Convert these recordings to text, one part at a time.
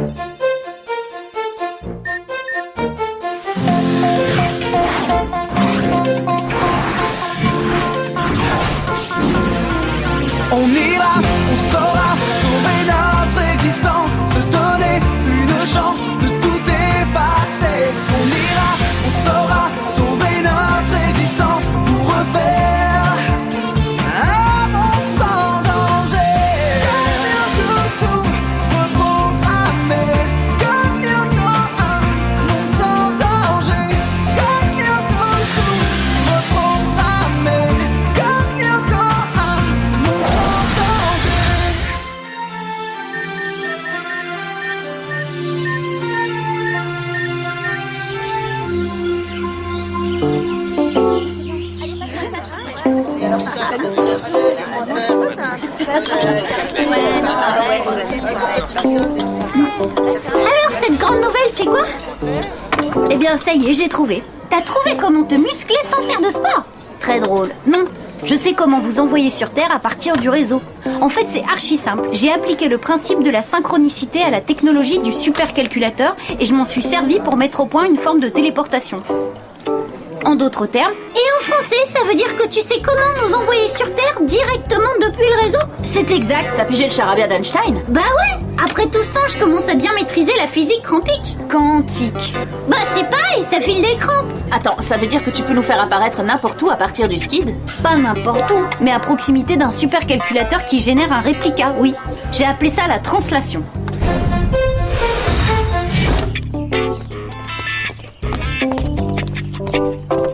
On ira, on saura sauver notre existence, se donner une chance de tout effacer. On ira, on saura sauver notre existence pour refaire un monde sans danger. Tout reprogrammer, comme un monde sans danger. Comme tout reprogrammer, comme un monde sans danger. Alors, cette grande nouvelle, c'est quoi? Eh bien, ça y est, j'ai trouvé. T'as trouvé comment te muscler sans faire de sport? Très drôle. Non, je sais comment vous envoyer sur Terre à partir du réseau. En fait, c'est archi simple. J'ai appliqué le principe de la synchronicité à la technologie du supercalculateur et je m'en suis servi pour mettre au point une forme de téléportation. En d'autres termes, et en français, ça veut dire que tu sais comment nous envoyer sur Terre directement depuis le réseau? C'est exact. T'as pigé le charabia d'Einstein? Bah ouais. Après tout ce temps, je commence à bien maîtriser la physique quantique. Quantique. Bah c'est pareil, ça file des crampes. Attends, ça veut dire que tu peux nous faire apparaître n'importe où à partir du skid? Pas n'importe où, mais à proximité d'un supercalculateur qui génère un réplica, oui. J'ai appelé ça la translation.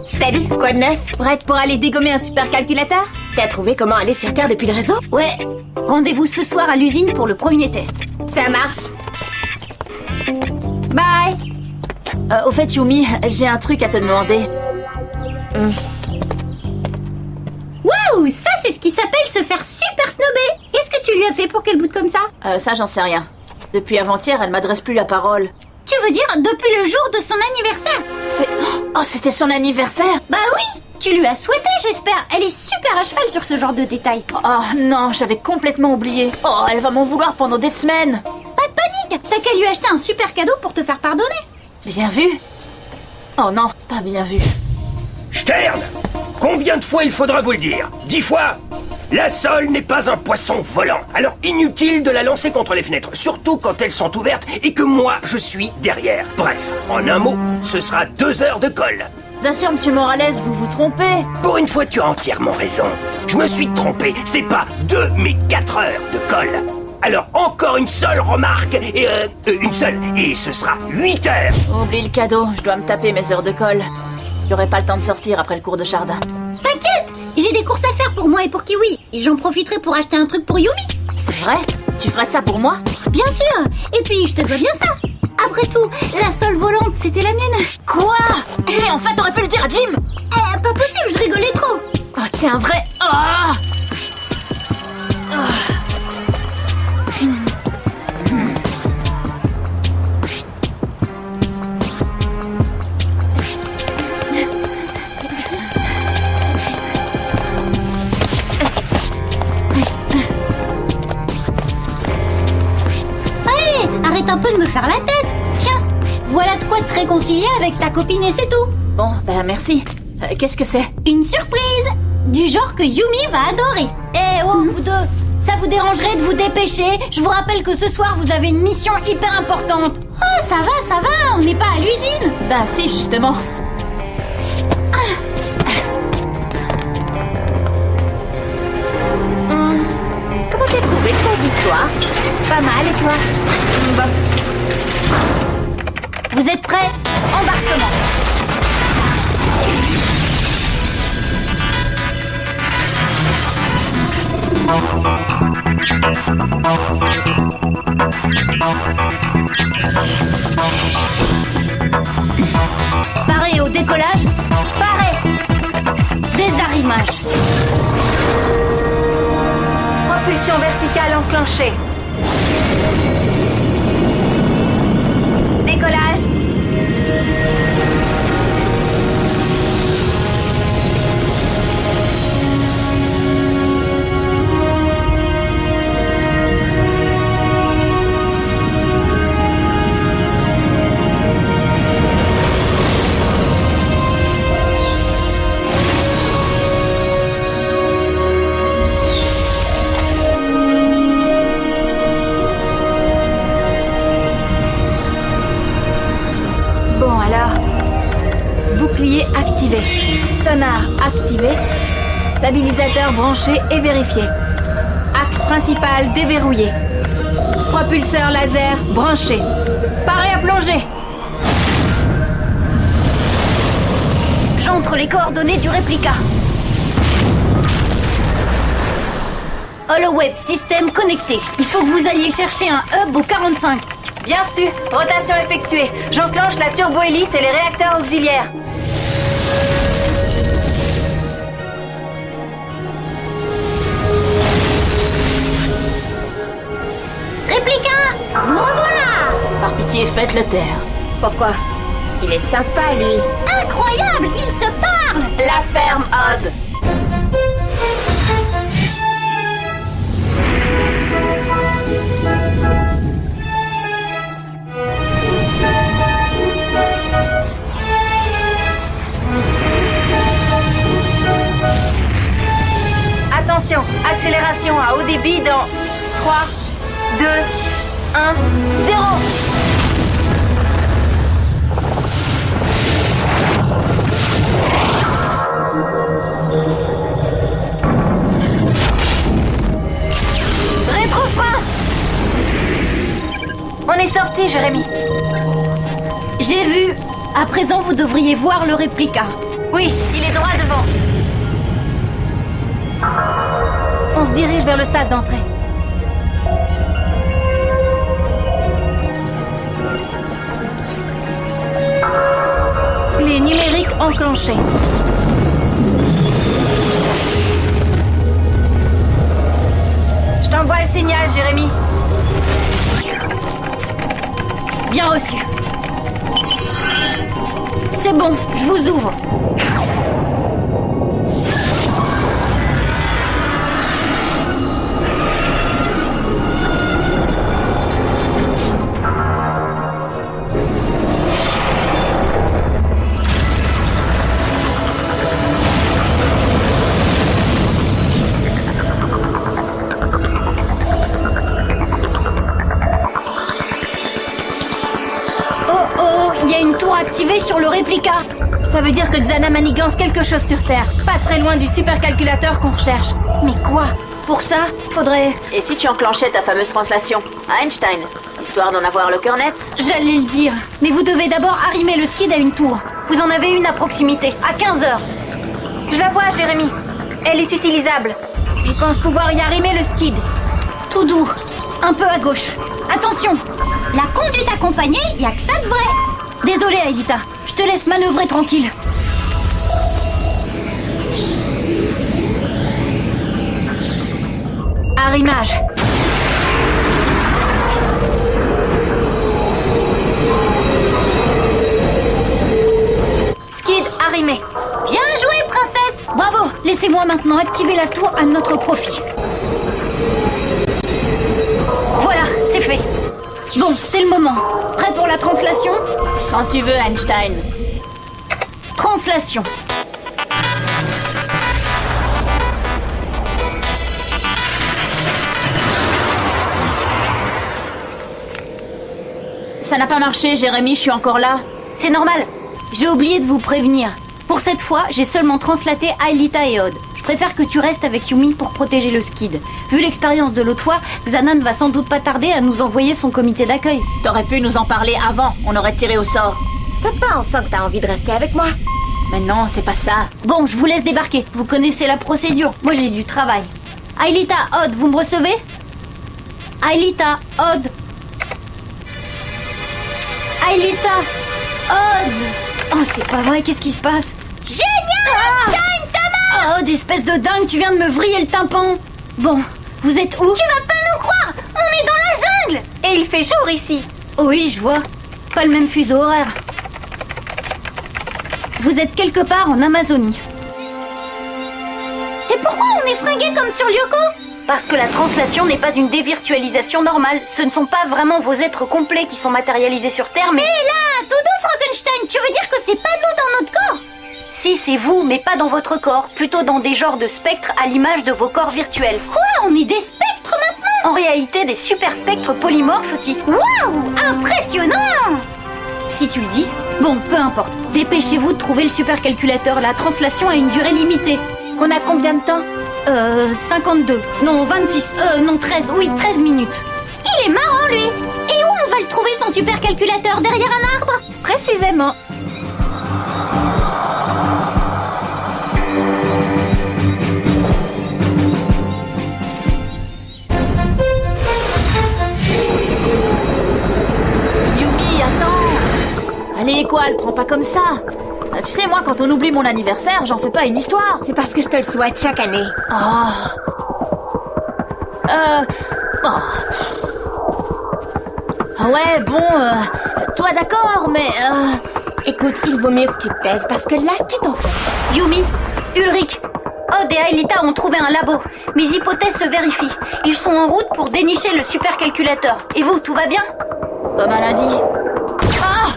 Salut, quoi de neuf? Prête pour aller dégommer un supercalculateur? T'as trouvé comment aller sur Terre depuis le réseau? Ouais. Rendez-vous ce soir à l'usine pour le premier test. Ça marche. Bye. Au fait, Yumi, j'ai un truc à te demander. Waouh, ça c'est ce qui s'appelle se faire super snobber. Qu'est-ce que tu lui as fait pour qu'elle boude comme ça? Ça, j'en sais rien. Depuis avant-hier, elle m'adresse plus la parole. Tu veux dire depuis le jour de son anniversaire? Oh, c'était son anniversaire? Bah oui. Tu lui as souhaité, j'espère. Elle est super à cheval sur ce genre de détails. Oh non, j'avais complètement oublié. Oh, elle va m'en vouloir pendant des semaines. Pas de panique. T'as qu'à lui acheter un super cadeau pour te faire pardonner. Bien vu? Oh non, pas bien vu. Stern, combien de fois il faudra vous le dire? 10 fois? La sole n'est pas un poisson volant, alors inutile de la lancer contre les fenêtres, surtout quand elles sont ouvertes et que moi je suis derrière. Bref, en un mot, ce sera 2 heures de colle. Bien sûr, monsieur Morales, vous vous trompez. Pour une fois, tu as entièrement raison. Je me suis trompé, c'est pas 2 mais 4 heures de colle. Alors encore une seule remarque, et une seule, et ce sera 8 heures. Oublie le cadeau, je dois me taper mes heures de colle. J'aurai pas le temps de sortir après le cours de jardin. T'inquiète, j'ai des courses à faire pour moi et pour Kiwi. J'en profiterai pour acheter un truc pour Yumi. C'est vrai? Tu ferais ça pour moi? Bien sûr. Et puis, je te dois bien ça. Après tout, la sole volante, c'était la mienne. Quoi? Mais en fait, t'aurais pu le dire à Jim. Pas possible, je rigolais trop. Oh, t'es un vrai... Ah! Allez, arrête un peu de me faire la tête. Tiens, voilà de quoi te réconcilier avec ta copine et c'est tout. Bon, bah merci. Qu'est-ce que c'est? Une surprise. Du genre que Yumi va adorer. Eh oh, vous deux, ça vous dérangerait de vous dépêcher? Je vous rappelle que ce soir, vous avez une mission hyper importante. Oh, ça va, on n'est pas à l'usine. Bah si, justement. Comment t'as trouvé le cours d'histoire? Pas mal, et toi? Bof. Vous êtes prêts? Embarquement. Paré au décollage. Paré. Désarrimage. Propulsion verticale enclenchée. Décollage. Sonar activé. Stabilisateur branché et vérifié. Axe principal déverrouillé. Propulseur laser branché. Paré à plonger. J'entre les coordonnées du réplica. HoloWeb système connecté. Il faut que vous alliez chercher un hub au 45. Bien reçu. Rotation effectuée. J'enclenche la turbohélice et les réacteurs auxiliaires. Réplica, nous revoilà. Par pitié, faites-le taire. Pourquoi? Il est sympa, lui. Incroyable, ils se parlent. La ferme, Odd. Attention, accélération à haut débit dans 3, 2, 1, 0. Rétrofrein. On est sorti, Jérémy. J'ai vu. À présent, vous devriez voir le réplica. Oui, il est droit devant. On se dirige vers le sas d'entrée. Les numériques enclenchés. Je t'envoie le signal, Jérémy. Bien reçu. C'est bon, je vous ouvre. Il y a une tour activée sur le réplica. Ça veut dire que Xana manigance quelque chose sur Terre. Pas très loin du supercalculateur qu'on recherche. Mais quoi? Pour ça, faudrait... Et si tu enclenchais ta fameuse translation à Einstein, histoire d'en avoir le cœur net? J'allais le dire. Mais vous devez d'abord arrimer le skid à une tour. Vous en avez une à proximité, à 15h. Je la vois, Jérémy. Elle est utilisable. Je pense pouvoir y arrimer le skid. Tout doux. Un peu à gauche. Attention! La conduite accompagnée, y a que ça de vrai. Désolée, Aelita. Je te laisse manœuvrer tranquille. Arrimage. Skid arrimé. Bien joué, princesse! Bravo! Laissez-moi maintenant activer la tour à notre profit. Voilà, c'est fait. Bon, c'est le moment. Prêt pour la translation? Quand tu veux, Einstein. Translation. Ça n'a pas marché, Jérémy, je suis encore là. C'est normal. J'ai oublié de vous prévenir. Pour cette fois, j'ai seulement translaté Aelita et Odd. Je préfère que tu restes avec Yumi pour protéger le skid. Vu l'expérience de l'autre fois, Xana ne va sans doute pas tarder à nous envoyer son comité d'accueil. T'aurais pu nous en parler avant, on aurait tiré au sort. C'est pas, on sent que t'as envie de rester avec moi. Mais non, c'est pas ça. Bon, je vous laisse débarquer. Vous connaissez la procédure. Moi, j'ai du travail. Aelita, Odd, vous me recevez? Aelita, Odd. Aelita, Odd. Oh, c'est pas vrai, qu'est-ce qui se passe? Génial! Einstein, ça marche! Odd, espèce de dingue, tu viens de me vriller le tympan. Bon, vous êtes où? Tu vas pas nous croire! On est dans la jungle! Et il fait jour ici. Oui, je vois. Pas le même fuseau horaire. Vous êtes quelque part en Amazonie. Et pourquoi on est fringués comme sur Lyoko? Parce que la translation n'est pas une dévirtualisation normale. Ce ne sont pas vraiment vos êtres complets qui sont matérialisés sur Terre, mais... Hé là, Todo Frankenstein, tu veux dire que c'est pas nous dans notre corps? Si, c'est vous, mais pas dans votre corps. Plutôt dans des genres de spectres à l'image de vos corps virtuels. Quoi? On est des spectres maintenant? En réalité, des super spectres polymorphes qui... Waouh! Impressionnant! Si tu le dis... Bon, peu importe. Dépêchez-vous de trouver le supercalculateur. La translation a une durée limitée. On a combien de temps? 52. Non, 26. Non, 13. Oui, 13 minutes. Il est marrant, lui. Et où on va le trouver, son supercalculateur? Derrière un arbre? Précisément. Yumi, attends. Allez, quoi, le prends pas comme ça. Tu sais, moi, quand on oublie mon anniversaire, j'en fais pas une histoire. C'est parce que je te le souhaite chaque année. Ouais, bon, toi d'accord, mais Écoute, il vaut mieux que tu te taises parce que là, tu t'enfonces. Yumi, Ulrich, Odd et Aelita ont trouvé un labo. Mes hypothèses se vérifient. Ils sont en route pour dénicher le supercalculateur. Et vous, tout va bien? comme elle a dit. Ah!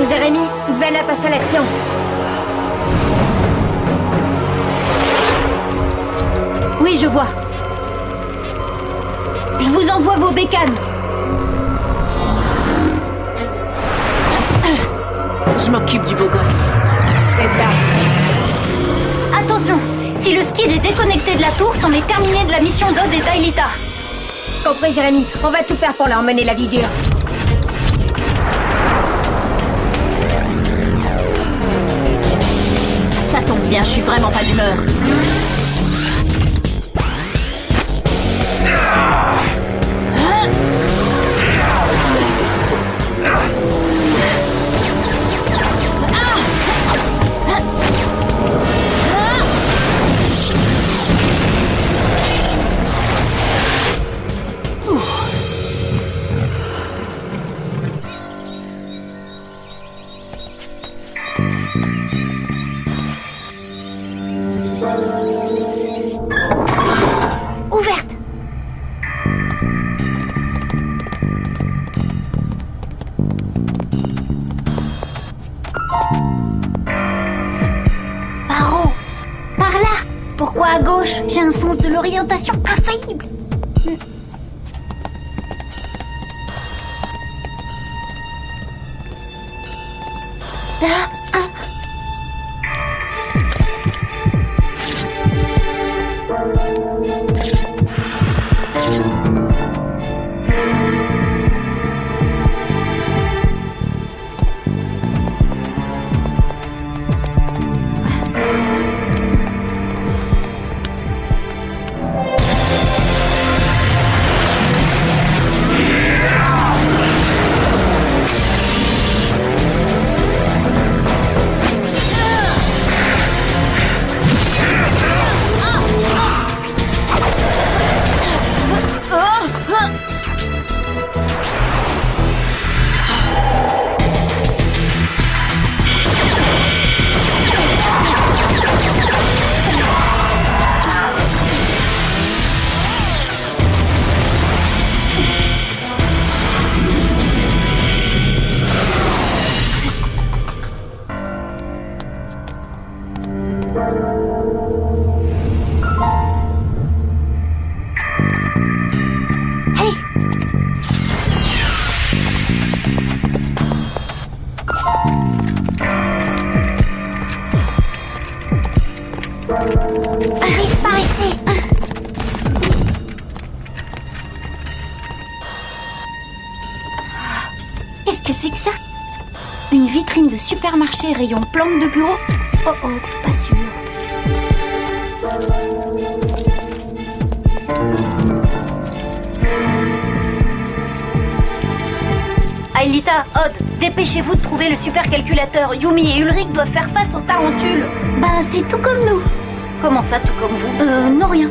Jérémy, Xana passe à l'action. Oui, je vois. Je vous envoie vos bécanes. Je m'occupe du beau gosse. C'est ça. Attention, si le skid est déconnecté de la tour, c'en est terminé de la mission d'Odd et d'Aelita. Compris, Jérémy. On va tout faire pour leur mener la vie dure. Ça tombe bien, je suis vraiment pas d'humeur. Ouverte. Par où? Par là. Pourquoi à gauche? J'ai un sens de l'orientation infaillible. Hey! Arrive par ici! Qu'est-ce que c'est que ça? Une vitrine de supermarché rayon plantes de bureau? Oh oh, pas sûr. Aelita, Odd, dépêchez-vous de trouver le supercalculateur. Yumi et Ulrich doivent faire face aux tarentules. Bah, c'est tout comme nous. Comment ça, tout comme vous? Non, rien.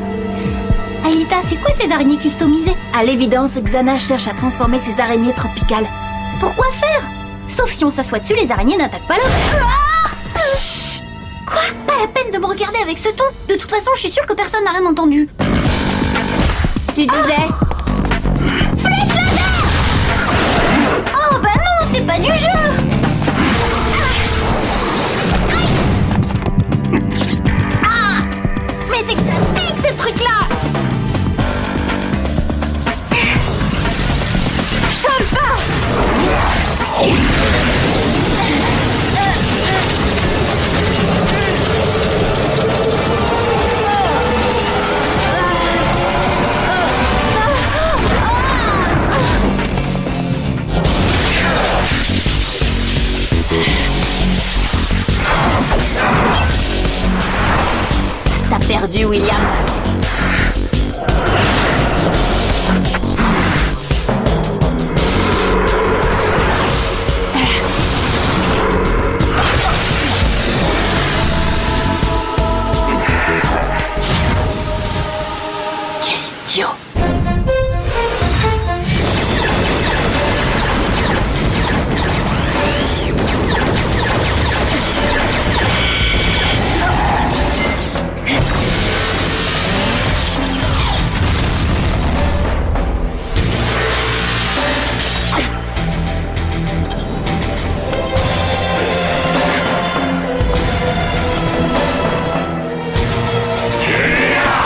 Aelita, c'est quoi ces araignées customisées? À l'évidence, Xana cherche à transformer ses araignées tropicales. Pourquoi faire? Sauf si on s'assoit dessus, les araignées n'attaquent pas l'homme. Ah! Quoi? Pas la peine de me regarder avec ce ton. De toute façon, je suis sûre que personne n'a rien entendu. Tu disais pas du jeu. Ah, mais c'est que ça pique ces trucs-là. Chante pas. T'as perdu, William. Quel idiot.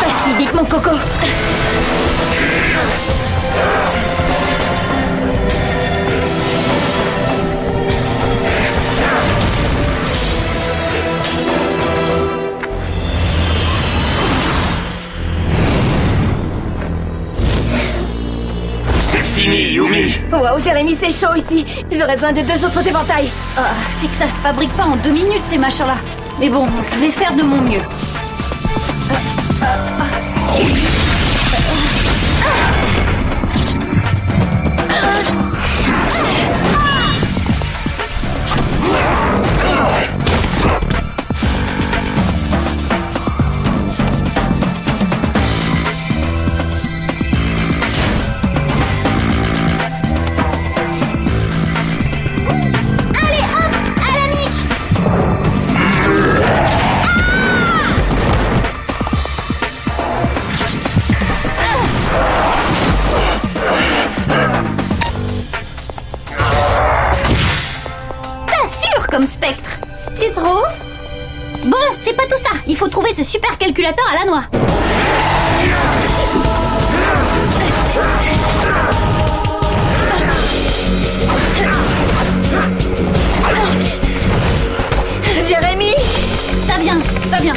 Pas si vite, mon coco. C'est fini, Yumi. Waouh, Jérémy, c'est chaud ici. J'aurais besoin de 2 autres éventails. Ah, c'est que ça se fabrique pas en 2 minutes ces machins-là. Mais bon, je vais faire de mon mieux. Allez, hop, à la niche. T'assures comme spectre. Tu trouves? Bon, c'est pas tout ça. Il faut trouver ce super calculateur à la noix. Jérémy! Ça vient, ça vient.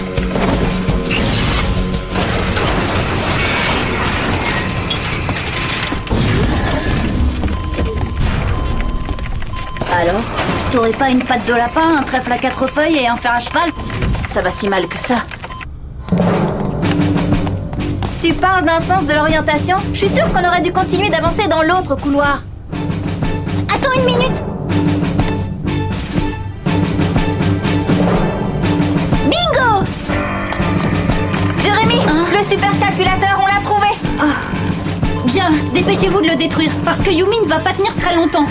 Alors, t'aurais pas une patte de lapin, un trèfle à 4 feuilles et un fer à cheval? Ça va si mal que ça. Tu parles d'un sens de l'orientation? Je suis sûre qu'on aurait dû continuer d'avancer dans l'autre couloir. Attends une minute. Bingo! Jérémy, Hein? le super calculateur, on l'a trouvé. Bien, dépêchez-vous de le détruire, parce que Yumi ne va pas tenir très longtemps.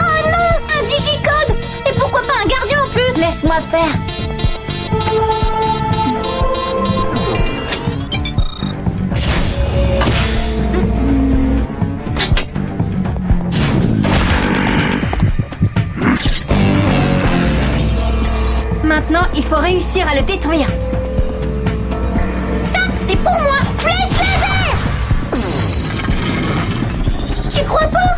Oh non, un digicode! Et pourquoi pas un gardien en plus? Laisse-moi faire. Maintenant, il faut réussir à le détruire. Ça, c'est pour moi! Flèche laser! Tu crois pas?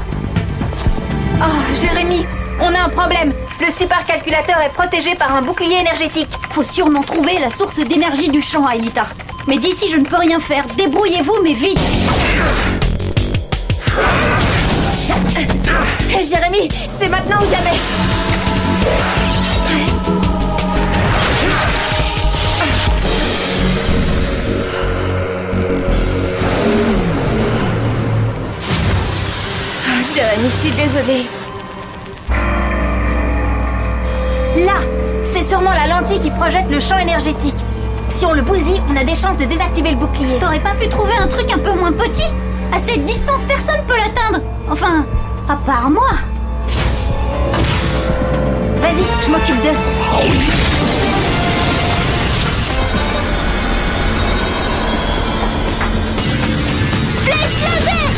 Oh, Jérémy, on a un problème. Le supercalculateur est protégé par un bouclier énergétique. Faut sûrement trouver la source d'énergie du champ, Aelita. Mais d'ici, je ne peux rien faire. Débrouillez-vous, mais vite! Jérémy, c'est maintenant ou jamais. Jérémy, je suis désolée. Là, c'est sûrement la lentille qui projette le champ énergétique. Si on le bousille, on a des chances de désactiver le bouclier. T'aurais pas pu trouver un truc un peu moins petit? À cette distance, personne peut l'atteindre. Enfin, à part moi. Vas-y, je m'occupe d'eux. Flèche laser!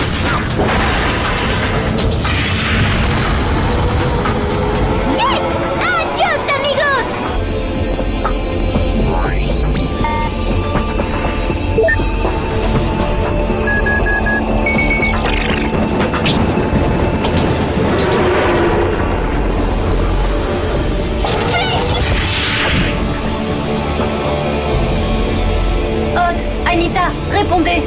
Alita, répondez.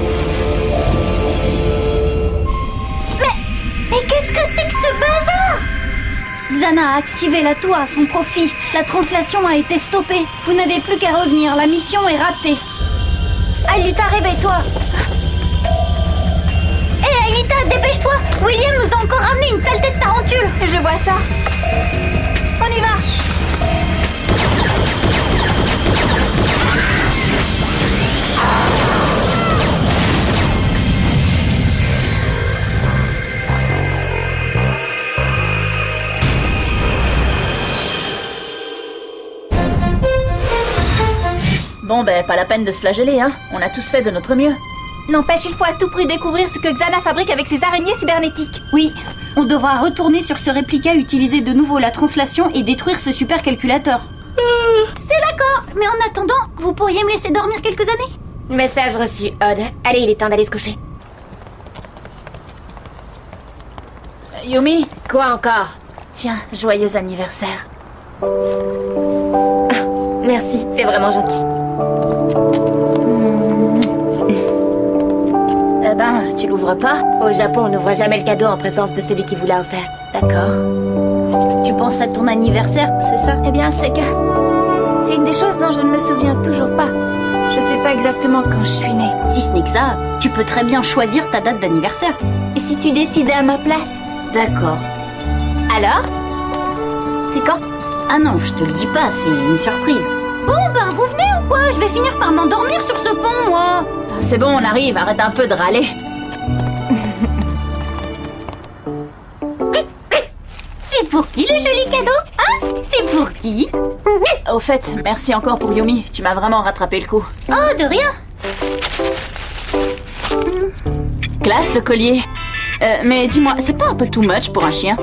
Mais qu'est-ce que c'est que ce bazar? Xana a activé la toux à son profit. La translation a été stoppée. Vous n'avez plus qu'à revenir, la mission est ratée. Alita, réveille-toi. Hé Alita, dépêche-toi. William nous a encore ramené une saleté de tarentule. Je vois ça. On y va. Bon, ben, pas la peine de se flageller, hein. On a tous fait de notre mieux. N'empêche, il faut à tout prix découvrir ce que Xana fabrique avec ses araignées cybernétiques. Oui, on devra retourner sur ce réplica, utiliser de nouveau la translation et détruire ce supercalculateur. C'est d'accord, mais en attendant, vous pourriez me laisser dormir quelques années? Message reçu, Odd. Allez, il est temps d'aller se coucher. Yumi, Quoi encore? tiens, joyeux anniversaire. Merci, c'est vraiment gentil. Eh ben, tu l'ouvres pas? Au Japon, on n'ouvre jamais le cadeau en présence de celui qui vous l'a offert. D'accord. Tu penses à ton anniversaire, c'est ça? Eh bien, c'est que... c'est une des choses dont je ne me souviens toujours pas. Je sais pas exactement quand je suis née. Si ce n'est que ça, tu peux très bien choisir ta date d'anniversaire. Et si tu décidais à ma place? D'accord. Alors? C'est quand? Ah non, je te le dis pas, c'est une surprise. Bon ben, vous venez ou quoi? Je vais finir par m'endormir sur ce pont, moi. C'est bon, on arrive, arrête un peu de râler. C'est pour qui le joli cadeau? Hein? C'est pour qui? Au fait, merci encore pour Yumi, tu m'as vraiment rattrapé le coup. Oh, de rien. Classe, le collier. Mais dis-moi, c'est pas un peu too much pour un chien?